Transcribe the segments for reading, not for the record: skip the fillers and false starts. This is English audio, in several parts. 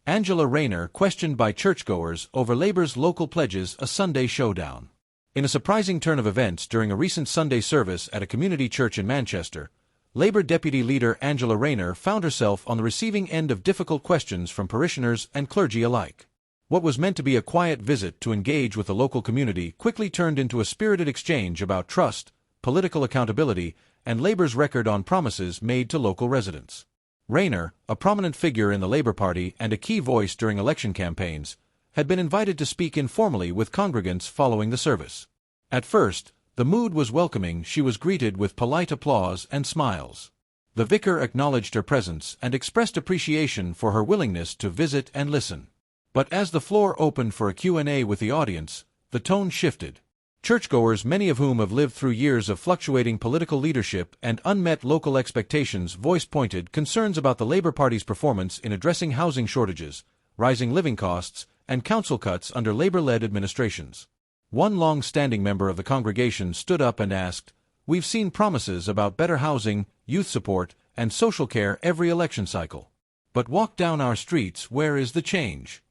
Angela Rayner questioned by churchgoers over Labour's local pledges, a Sunday showdown. In a surprising turn of events during a recent Sunday service at a community church in Manchester, Labour Deputy Leader Angela Rayner found herself on the receiving end of difficult questions from parishioners and clergy alike. What was meant to be a quiet visit to engage with the local community quickly turned into a spirited exchange about trust, political accountability, and Labour's record on promises made to local residents. Rayner, a prominent figure in the Labour Party and a key voice during election campaigns, had been invited to speak informally with congregants following the service. At first, the mood was welcoming. She was greeted with polite applause and smiles. The vicar acknowledged her presence and expressed appreciation for her willingness to visit and listen. But as the floor opened for a Q&A with the audience, the tone shifted. Churchgoers, many of whom have lived through years of fluctuating political leadership and unmet local expectations, voiced pointed concerns about the Labour Party's performance in addressing housing shortages, rising living costs, and council cuts under Labour-led administrations. One long-standing member of the congregation stood up and asked, "We've seen promises about better housing, youth support, and social care every election cycle. But walk down our streets, where is the change?"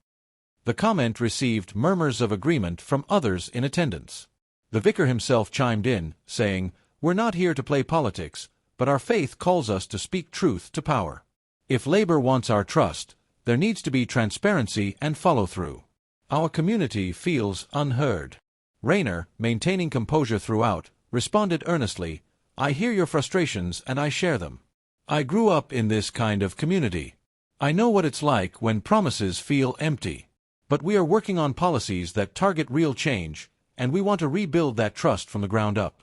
The comment received murmurs of agreement from others in attendance. The vicar himself chimed in, saying, "We're not here to play politics, but our faith calls us to speak truth to power. If Labour wants our trust, there needs to be transparency and follow-through. Our community feels unheard." Rayner, maintaining composure throughout, responded earnestly, "I hear your frustrations and I share them. I grew up in this kind of community. I know what it's like when promises feel empty. But we are working on policies that target real change, and we want to rebuild that trust from the ground up."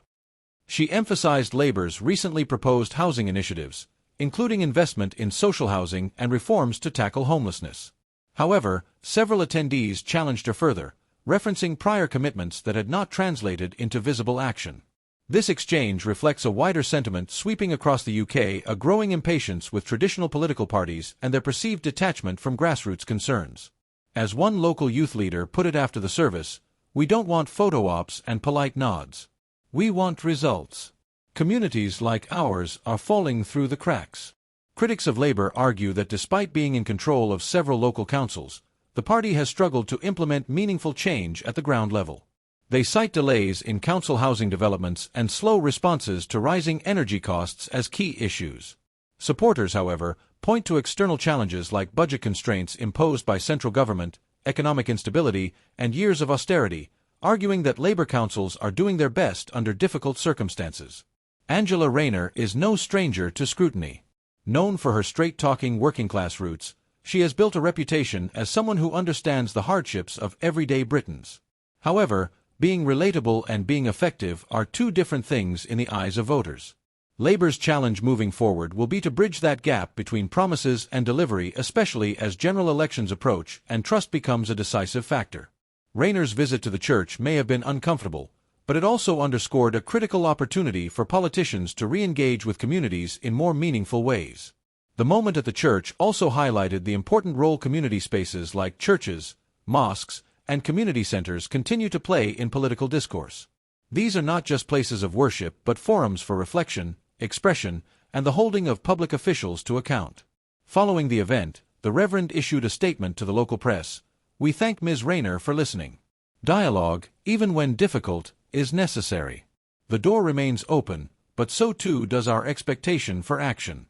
She emphasized Labour's recently proposed housing initiatives, including investment in social housing and reforms to tackle homelessness. However, several attendees challenged her further, referencing prior commitments that had not translated into visible action. This exchange reflects a wider sentiment sweeping across the UK, a growing impatience with traditional political parties and their perceived detachment from grassroots concerns. As one local youth leader put it after the service, "We don't want photo ops and polite nods. We want results. Communities like ours are falling through the cracks." Critics of Labour argue that despite being in control of several local councils, the party has struggled to implement meaningful change at the ground level. They cite delays in council housing developments and slow responses to rising energy costs as key issues. Supporters, however, point to external challenges like budget constraints imposed by central government, economic instability, and years of austerity, arguing that Labour councils are doing their best under difficult circumstances. Angela Rayner is no stranger to scrutiny. Known for her straight-talking working-class roots, she has built a reputation as someone who understands the hardships of everyday Britons. However, being relatable and being effective are two different things in the eyes of voters. Labour's challenge moving forward will be to bridge that gap between promises and delivery, especially as general elections approach and trust becomes a decisive factor. Rayner's visit to the church may have been uncomfortable, but it also underscored a critical opportunity for politicians to re-engage with communities in more meaningful ways. The moment at the church also highlighted the important role community spaces like churches, mosques, and community centers continue to play in political discourse. These are not just places of worship but forums for reflection, expression, and the holding of public officials to account. Following the event, the Reverend issued a statement to the local press. "We thank Ms. Rayner for listening. Dialogue, even when difficult, is necessary. The door remains open, but so too does our expectation for action."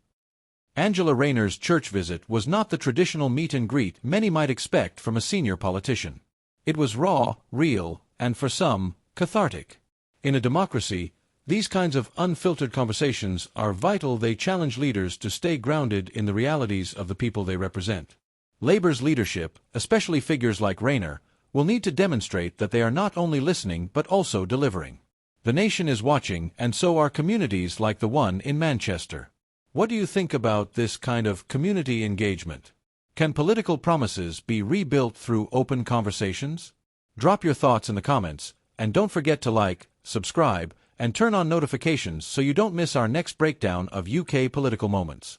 Angela Rayner's church visit was not the traditional meet and greet many might expect from a senior politician. It was raw, real, and for some, cathartic. In a democracy, these kinds of unfiltered conversations are vital. They challenge leaders to stay grounded in the realities of the people they represent. Labour's leadership, especially figures like Rayner, will need to demonstrate that they are not only listening but also delivering. The nation is watching, and so are communities like the one in Manchester. What do you think about this kind of community engagement? Can political promises be rebuilt through open conversations? Drop your thoughts in the comments, and don't forget to like, subscribe, and turn on notifications so you don't miss our next breakdown of UK political moments.